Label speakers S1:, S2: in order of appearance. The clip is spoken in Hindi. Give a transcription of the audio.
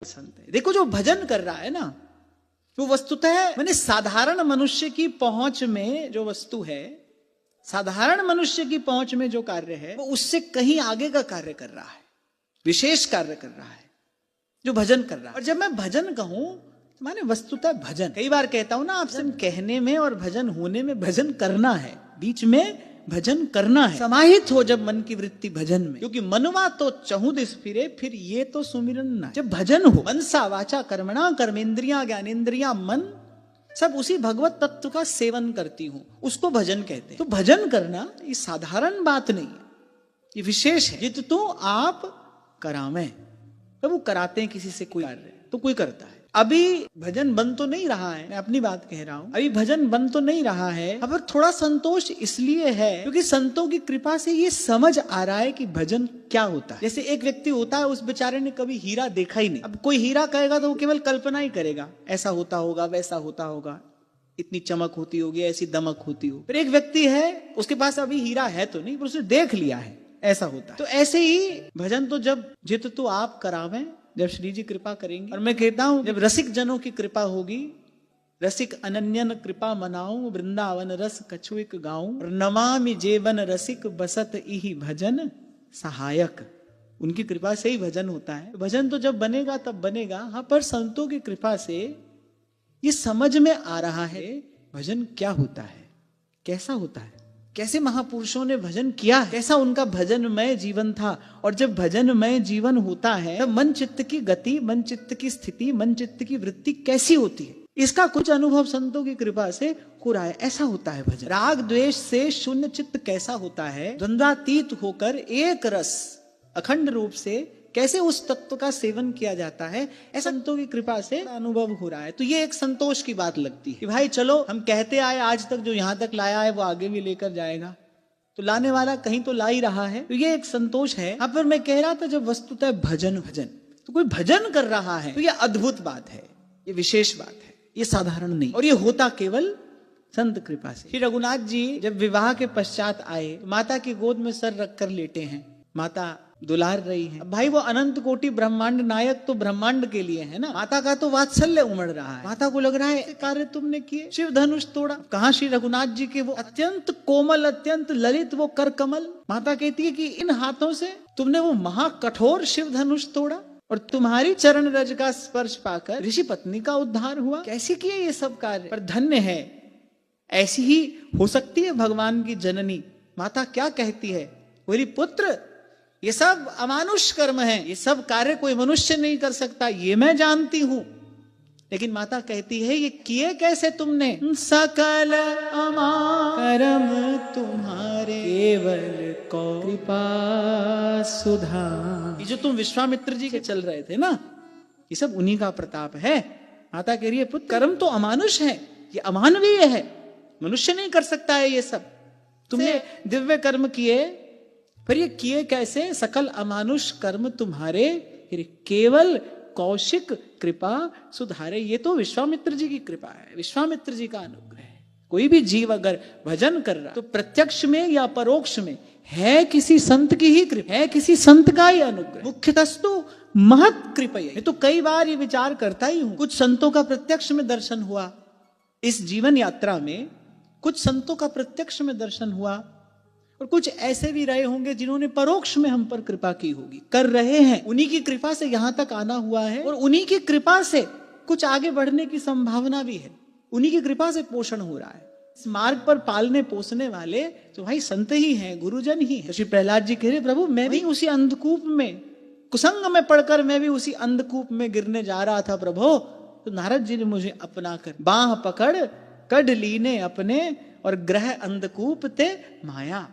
S1: संत है। देखो जो भजन कर रहा है ना, वो वस्तुतः मैंने साधारण मनुष्य की पहुंच में जो वस्तु है, साधारण मनुष्य की पहुंच में जो कार्य है, वो उससे कहीं आगे का कार्य कर रहा है, विशेष कार्य कर रहा है जो भजन कर रहा है। और जब मैं भजन कहूं तो माने वस्तुतः भजन, कई बार कहता हूं ना आपसे, कहने में और भजन होने में भजन करना है, बीच में भजन करना है। समाहित हो जब मन की वृत्ति भजन में, क्योंकि मनवा तो चहुं दिस फिरे, फिर ये तो सुमिरन ना। जब भजन हो, मनसा वाचा कर्मणा, कर्मेंद्रियां ज्ञानेंद्रियां मन सब उसी भगवत तत्व का सेवन करती हूं, उसको भजन कहते हैं। तो भजन करना ये साधारण बात नहीं है, ये विशेष है। जित तो आप करावें, तो वो कराते हैं किसी से कोई कार्य तो कोई करता है। अभी भजन बन तो नहीं रहा है, मैं अपनी बात कह रहा हूं, अभी भजन बन तो नहीं रहा है, पर थोड़ा संतोष इसलिए है क्योंकि संतों की कृपा से ये समझ आ रहा है कि भजन क्या होता है। जैसे एक व्यक्ति होता है, उस बेचारे ने कभी हीरा देखा ही नहीं, अब कोई हीरा कहेगा तो वो केवल कल्पना ही करेगा, ऐसा होता होगा, वैसा होता होगा, इतनी चमक होती होगी, ऐसी दमक होती होगी। फिर एक व्यक्ति है, उसके पास अभी हीरा है तो नहीं, पर उसने देख लिया है, ऐसा होता है। तो ऐसे ही भजन तो जब जित तो आप करावें, जब श्री जी कृपा करेंगे, और मैं कहता हूं जब रसिक जनों की कृपा होगी, रसिक अनन्यन कृपा मनाऊं, वृंदावन रस कछुइक गाऊं, और नमामि जेवन रसिक बसत इहि भजन सहायक। उनकी कृपा से ही भजन होता है। भजन तो जब बनेगा तब बनेगा, हाँ, पर संतों की कृपा से ये समझ में आ रहा है भजन क्या होता है, कैसा होता है, कैसे महापुरुषों ने भजन किया, कैसा उनका भजनमय जीवन था। और जब भजनमय जीवन होता है तब मन चित्त की गति, मन चित्त की स्थिति, मन चित्त की वृत्ति कैसी होती है, इसका कुछ अनुभव संतों की कृपा से हो रहा है। ऐसा होता है भजन। राग द्वेष से शून्य चित्त कैसा होता है, द्वंद्वातीत होकर एक रस अखंड रूप से कैसे उस तत्व का सेवन किया जाता है, ऐसा संतों की कृपा से अनुभव हो रहा है। तो ये एक संतोष की बात लगती है कि भाई चलो, हम कहते आए आज तक, जो यहां तक लाया है वो आगे भी लेकर जाएगा, तो लाने वाला कहीं तो ला ही रहा है। तो ये एक संतोष है। अब पर मैं कह रहा था जब वस्तुतः भजन तो कोई भजन कर रहा है तो ये अद्भुत बात है, ये विशेष बात है, ये साधारण नहीं। और ये होता केवल संत कृपा से। श्री रघुनाथ जी जब विवाह के पश्चात आए, माता की गोद में सर रखकर लेटे हैं, माता दुलार रही है। भाई वो अनंत कोटि ब्रह्मांड नायक तो ब्रह्मांड के लिए है ना, माता का तो वात्सल्य उमड़ रहा है। माता को लग रहा है कार्य तुमने किए, शिव धनुष तोड़ा। कहाँ श्री रघुनाथ जी के वो अत्यंत कोमल, अत्यंत ललित वो कर कमल। माता कहती है कि इन हाथों से तुमने वो महाकठोर शिव धनुष तोड़ा, और तुम्हारी चरण रज का स्पर्श पाकर ऋषि पत्नी का उद्धार हुआ। कैसे किए ये सब कार्य, पर धन्य है। ऐसी ही हो सकती है भगवान की जननी। माता क्या कहती है, मेरी पुत्र, ये सब अमानुष कर्म है, ये सब कार्य कोई मनुष्य नहीं कर सकता, ये मैं जानती हूं। लेकिन माता कहती है ये किए कैसे तुमने, सकल कर्म तुम्हारे केवल कृपा सुधा। ये जो तुम विश्वामित्र जी के चल रहे थे ना, ये सब उन्हीं का प्रताप है। माता कह रही है पुत्र, कर्म तो अमानुष है, ये अमानवीय है, मनुष्य नहीं कर सकता है ये सब। तुमने दिव्य कर्म किए, पर ये किए कैसे, सकल अमानुष कर्म तुम्हारे केवल कौशिक कृपा सुधारे। ये तो विश्वामित्र जी की कृपा है, विश्वामित्र जी का अनुग्रह है। कोई भी जीव अगर भजन कर रहा तो प्रत्यक्ष में या परोक्ष में है किसी संत की ही कृपा, है किसी संत का ही अनुग्रह। मुख्यतस्तु महत कृपा। ये तो कई बार ये विचार करता ही हूं, कुछ संतों का प्रत्यक्ष में दर्शन हुआ इस जीवन यात्रा में, कुछ संतों का प्रत्यक्ष में दर्शन हुआ, और कुछ ऐसे भी रहे होंगे जिन्होंने परोक्ष में हम पर कृपा की होगी, कर रहे हैं। उन्हीं की कृपा से यहां तक आना हुआ है, और उन्हीं की कृपा से कुछ आगे बढ़ने की संभावना भी है। उन्हीं की कृपा से पोषण हो रहा है। इस मार्ग पर पालने पोसने वाले तो भाई संत ही हैं, गुरुजन ही हैं। श्री प्रहलाद जी कह रहे, प्रभु मैं भी उसी अंधकूप में, कुसंग में पढ़कर मैं भी उसी अंधकूप में गिरने जा रहा था प्रभु। तो नारद जी ने मुझे अपना कर बाह पकड़ कढ़ लीने अपने, और ग्रह अंधकूप ते माया।